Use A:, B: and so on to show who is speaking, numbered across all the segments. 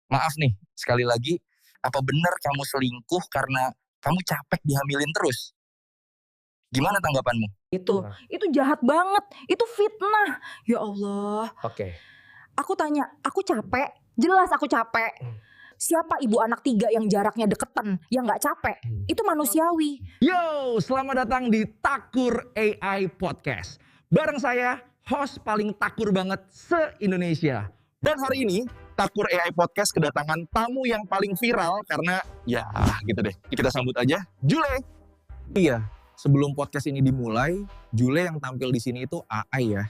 A: Maaf nih, sekali lagi, apa benar kamu selingkuh karena kamu capek dihamilin terus? Gimana tanggapanmu?
B: Itu jahat banget, itu fitnah. Ya Allah.
C: Oke.
B: Aku tanya, aku capek? Jelas aku capek. Siapa ibu anak 3 yang jaraknya deketan, yang gak capek? Itu manusiawi.
C: Yo, selamat datang di Takur AI Podcast. Bareng saya, host paling takur banget se-Indonesia.
A: Dan hari ini, Takur AI Podcast kedatangan tamu yang paling viral karena ya gitu deh. Kita sambut aja Jule.
C: Iya, sebelum podcast ini dimulai, Jule yang tampil di sini itu AI ya.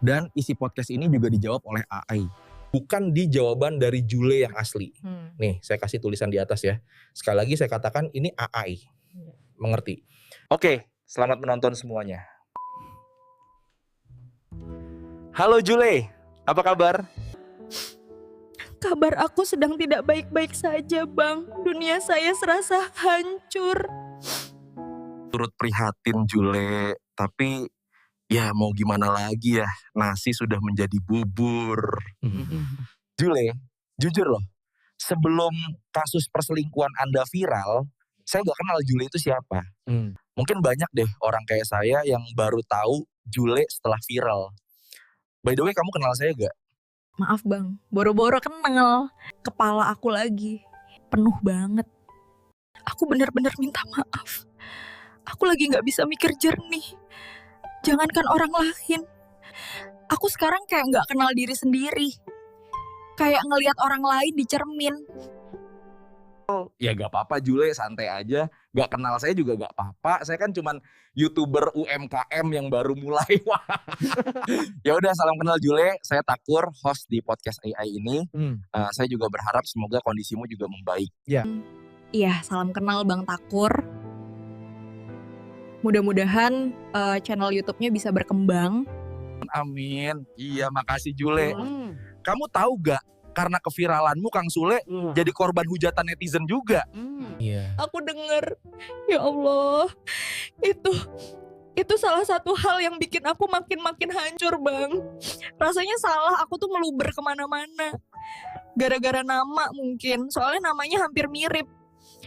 C: Dan isi podcast ini juga dijawab oleh AI. Bukan di jawaban dari Jule yang asli. Nih, saya kasih tulisan di atas ya. Sekali lagi saya katakan ini AI. Mengerti? Oke, selamat menonton semuanya. Halo Jule, apa kabar?
D: Kabar aku sedang tidak baik-baik saja, Bang. Dunia saya serasa hancur.
A: Turut prihatin Jule, tapi ya mau gimana lagi ya, nasi sudah menjadi bubur. Jule, jujur loh, sebelum kasus perselingkuhan Anda viral, saya gak kenal Jule itu siapa. Mungkin banyak deh orang kayak saya yang baru tahu Jule setelah viral. By the way, kamu kenal saya gak?
D: Maaf, Bang. Boro-boro kenal. Kepala aku lagi penuh banget. Aku benar-benar minta maaf. Aku lagi gak bisa mikir jernih. Jangankan orang lain. Aku sekarang kayak gak kenal diri sendiri. Kayak ngelihat orang lain di cermin.
A: Ya gak apa-apa Jule, santai aja. Gak kenal saya juga gak apa-apa. Saya kan cuman YouTuber UMKM yang baru mulai. Ya udah, salam kenal Jule. Saya Takur, host di podcast AI ini. Saya juga berharap semoga kondisimu juga membaik.
D: Iya, salam kenal Bang Takur. Mudah-mudahan channel YouTube-nya bisa berkembang.
A: Amin. Iya, makasih Jule. Kamu tahu gak? Karena keviralanmu Kang Sule jadi korban hujatan netizen juga.
C: Iya.
D: Aku dengar, ya Allah, itu salah satu hal yang bikin aku makin hancur, Bang. Rasanya salah, aku tuh meluber kemana-mana. Gara-gara nama mungkin, soalnya namanya hampir mirip.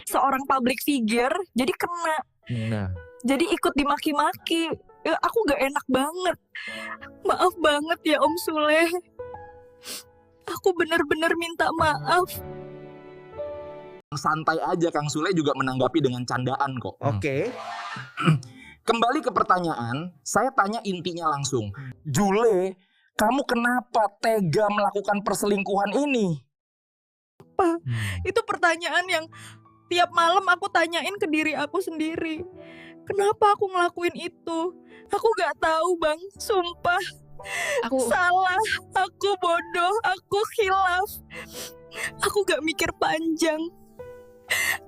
D: Seorang public figure, jadi kena.
C: Nah.
D: Jadi ikut dimaki-maki. Ya, aku gak enak banget. Maaf banget ya Om Sule. Aku benar-benar minta maaf.
A: Santai aja, Kang Sule juga menanggapi dengan candaan kok.
C: Oke.
A: Kembali ke pertanyaan, saya tanya intinya langsung. Jule, kamu kenapa tega melakukan perselingkuhan ini?
D: Itu pertanyaan yang tiap malam aku tanyain ke diri aku sendiri. Kenapa aku ngelakuin itu? Aku gak tahu, Bang. Sumpah. Aku salah, aku bodoh, aku khilaf. Aku gak mikir panjang.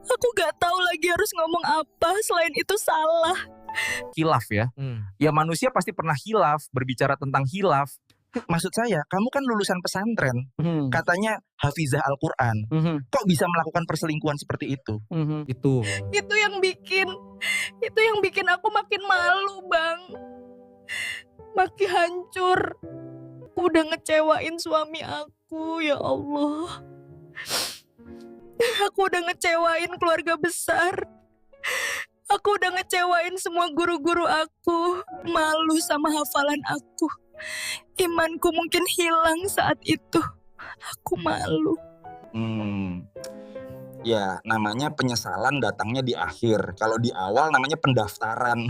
D: Aku gak tahu lagi harus ngomong apa selain itu salah.
A: Khilaf ya? Ya manusia pasti pernah khilaf, berbicara tentang khilaf. Maksud saya, kamu kan lulusan pesantren. Katanya hafizah Al-Quran. Kok bisa melakukan perselingkuhan seperti itu?
C: Itu
D: yang bikin aku makin malu, Bang. Makin hancur. Aku udah ngecewain suami aku, ya Allah. Aku udah ngecewain keluarga besar. Aku udah ngecewain semua guru-guru aku. Malu sama hafalan aku. Imanku mungkin hilang saat itu. Aku malu.
A: Ya namanya penyesalan datangnya di akhir. Kalau di awal namanya pendaftaran.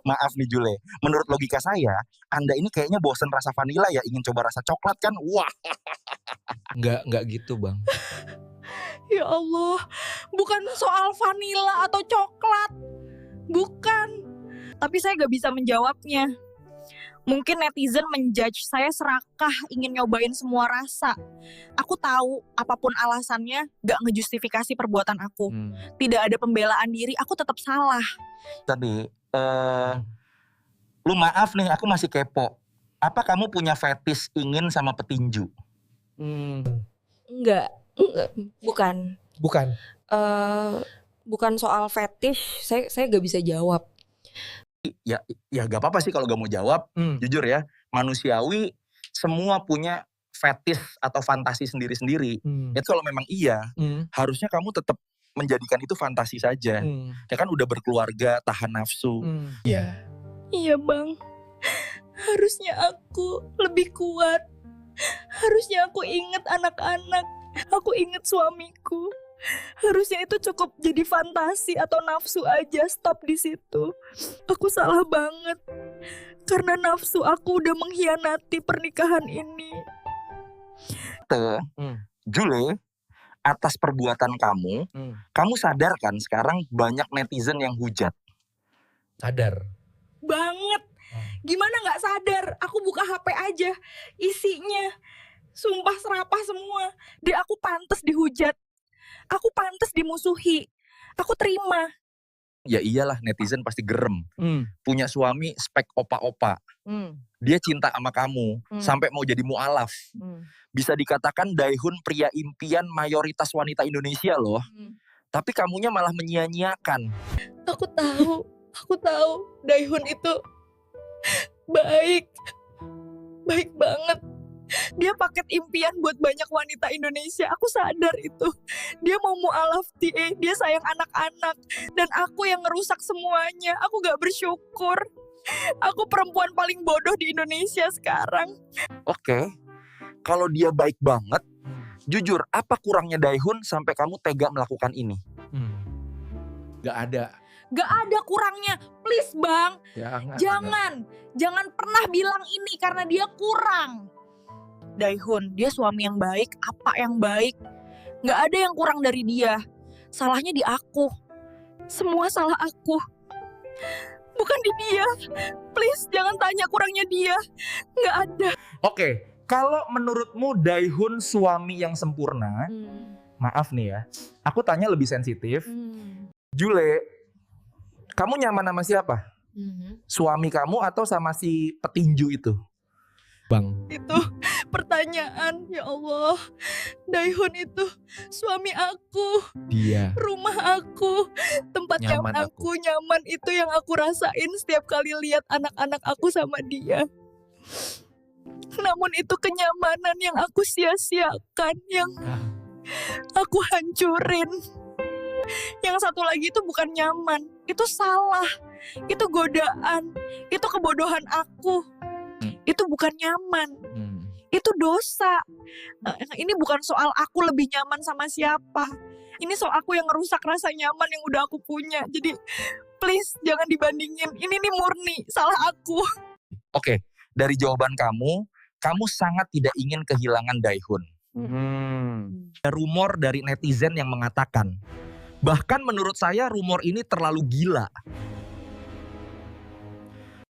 A: Maaf nih Jule, menurut logika saya, Anda ini kayaknya bosen rasa vanila ya, ingin coba rasa coklat kan? Wah.
C: Enggak gitu, Bang.
D: Ya Allah, bukan soal vanila atau coklat. Bukan. Tapi saya gak bisa menjawabnya. Mungkin netizen menjudge saya serakah ingin nyobain semua rasa. Aku tahu apapun alasannya gak ngejustifikasi perbuatan aku. Tidak ada pembelaan diri, aku tetap salah.
A: Tadi, lu maaf nih, aku masih kepo. Apa kamu punya fetish ingin sama petinju?
D: Enggak, bukan. Bukan soal fetish, saya gak bisa jawab.
A: Ya gak apa-apa sih kalau gak mau jawab. Jujur ya, manusiawi semua punya
C: fetis atau fantasi sendiri-sendiri. Itu kalau memang iya, harusnya kamu tetap menjadikan itu fantasi saja. Ya kan udah berkeluarga, tahan nafsu.
A: Iya.
D: Iya bang, harusnya aku lebih kuat. Harusnya aku inget anak-anak, aku inget suamiku. Harusnya itu cukup jadi fantasi atau nafsu aja, stop di situ. Aku salah banget karena nafsu aku udah mengkhianati pernikahan ini.
C: Jule, atas perbuatan kamu, kamu sadar kan sekarang banyak netizen yang hujat.
A: Sadar.
D: Banget. Gimana gak sadar? Aku buka HP aja, isinya sumpah serapah semua. Aku pantas dihujat, aku pantas dimusuhi. Aku terima.
C: Ya iyalah, netizen pasti gerem. Punya suami spek opa-opa. Dia cinta sama kamu, sampai mau jadi mualaf. Bisa dikatakan Daehun pria impian mayoritas wanita Indonesia loh. Tapi kamunya malah menyia-nyiakan.
D: Aku tahu Daehun itu baik banget. Dia paket impian buat banyak wanita Indonesia. Aku sadar itu. Dia mau mualaf, dia sayang anak-anak. Dan aku yang ngerusak semuanya. Aku gak bersyukur. Aku perempuan paling bodoh di Indonesia sekarang.
C: Oke, kalau dia baik banget, jujur apa kurangnya Daehun sampai kamu tega melakukan ini?
A: Gak ada.
B: Gak ada kurangnya. Please bang, jangan pernah bilang ini karena dia kurang.
D: Daehun, dia suami yang baik, apa yang baik. Gak ada yang kurang dari dia. Salahnya di aku. Semua salah aku. Bukan di dia. Please jangan tanya kurangnya dia. Gak ada.
C: Oke, kalau menurutmu Daehun suami yang sempurna, maaf nih ya, aku tanya lebih sensitif. Jule, kamu nyaman sama siapa? Suami kamu atau sama si petinju itu?
A: Bang.
D: Itu pertanyaan, ya Allah. Daehun itu suami aku,
A: Dia.
D: rumah aku, tempat yang
A: Nyaman
D: aku nyaman. Itu yang aku rasain setiap kali lihat anak-anak aku sama dia. Namun itu kenyamanan yang aku sia-siakan, yang aku hancurin. Yang satu lagi itu bukan nyaman, itu salah, itu godaan, itu kebodohan aku. Itu bukan nyaman, itu dosa. Ini bukan soal aku lebih nyaman sama siapa. Ini soal aku yang ngerusak rasa nyaman yang udah aku punya. Jadi please jangan dibandingin. Ini nih murni salah aku.
C: Oke, dari jawaban kamu sangat tidak ingin kehilangan Daehun. Ada rumor dari netizen yang mengatakan, bahkan menurut saya rumor ini terlalu gila.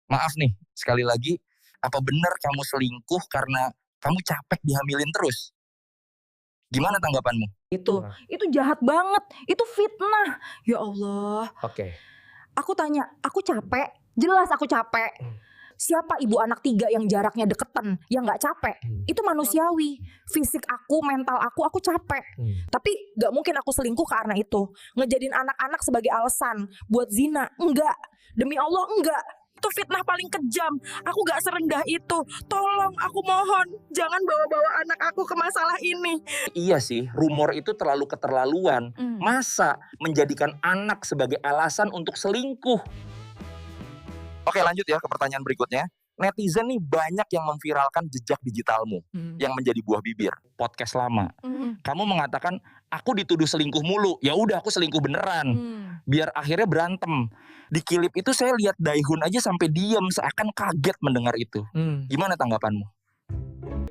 C: Maaf nih, sekali lagi, apa benar kamu selingkuh karena kamu capek dihamilin terus? Gimana tanggapanmu?
B: Itu jahat banget. Itu fitnah. Ya Allah.
A: Oke.
B: Aku tanya, aku capek? Jelas aku capek. Siapa ibu anak 3 yang jaraknya deketan, yang gak capek? Itu manusiawi. Fisik aku, mental aku capek. Tapi gak mungkin aku selingkuh karena itu. Ngejadiin anak-anak sebagai alasan buat zina. Enggak. Demi Allah enggak. Itu fitnah paling kejam. Aku gak serendah itu. Tolong, aku mohon, jangan bawa-bawa anak aku ke masalah ini.
C: Iya sih, rumor itu terlalu keterlaluan. Masa menjadikan anak sebagai alasan untuk selingkuh? Oke, lanjut ya ke pertanyaan berikutnya. Netizen nih banyak yang memviralkan jejak digitalmu yang menjadi buah bibir. Podcast lama. Kamu mengatakan aku dituduh selingkuh mulu. Ya udah, aku selingkuh beneran. Biar akhirnya berantem. Di klip itu saya lihat Daehun aja sampai diam seakan kaget mendengar itu. Gimana tanggapanmu?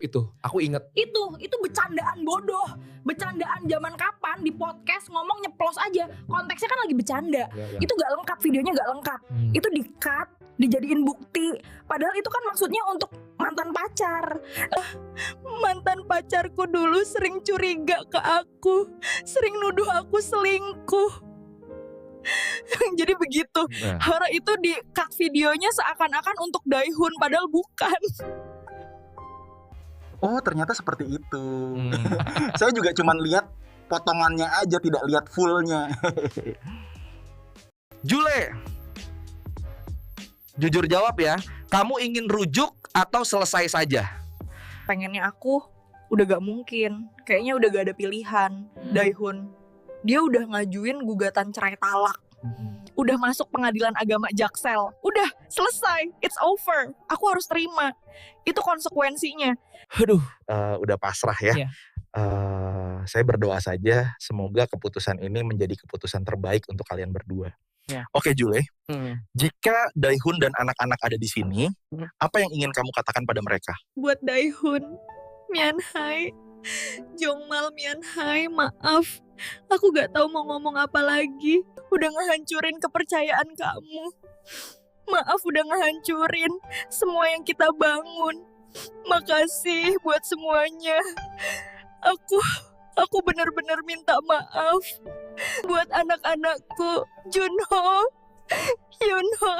A: Itu, aku inget.
B: Itu bercandaan bodoh. Bercandaan zaman kapan di podcast ngomong nyeplos aja. Konteksnya kan lagi bercanda.
A: Ya.
B: Itu gak lengkap, videonya gak lengkap. Itu di-cut, dijadiin bukti. Padahal itu kan maksudnya untuk mantan pacar.
D: Mantan pacarku dulu sering curiga ke aku, sering nuduh aku selingkuh. Jadi begitu. Hara itu di-cut videonya seakan-akan untuk Daehun, padahal bukan.
C: Oh, ternyata seperti itu. Saya juga cuman lihat potongannya aja, tidak lihat fullnya. Jule, jujur jawab ya. Kamu ingin rujuk atau selesai saja?
D: Pengennya aku udah gak mungkin. Kayaknya udah gak ada pilihan. Daihun, dia udah ngajuin gugatan cerai talak. Udah masuk pengadilan agama Jaksel. Udah selesai, it's over. Aku harus terima. Itu konsekuensinya.
C: Udah pasrah ya.
E: Iya.
C: Saya berdoa saja semoga keputusan ini menjadi keputusan terbaik untuk kalian berdua.
A: Oke Jule, jika Daihun dan anak-anak ada di sini, apa yang ingin kamu katakan pada mereka?
D: Buat Daihun, Mianhai, Jongmal Mianhai, maaf. Aku gak tahu mau ngomong apa lagi. Udah ngehancurin kepercayaan kamu. Maaf udah ngehancurin semua yang kita bangun. Makasih buat semuanya. Aku benar-benar minta maaf. Buat anak-anakku, Junho, Yunho,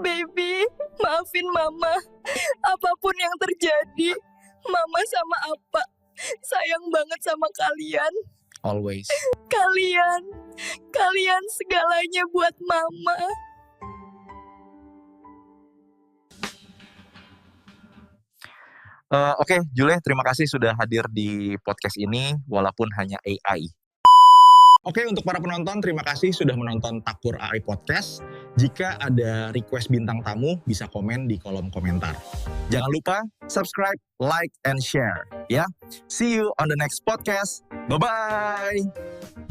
D: baby, maafin mama. Apapun yang terjadi, mama sama apa, sayang banget sama kalian.
C: Always.
D: Kalian segalanya buat mama.
A: Oke, Jule, terima kasih sudah hadir di podcast ini, walaupun hanya AI.
C: Oke, untuk para penonton, terima kasih sudah menonton Takur AI Podcast. Jika ada request bintang tamu, bisa komen di kolom komentar.
A: Jangan lupa subscribe, like, and share. Ya, see you on the next podcast. Bye-bye.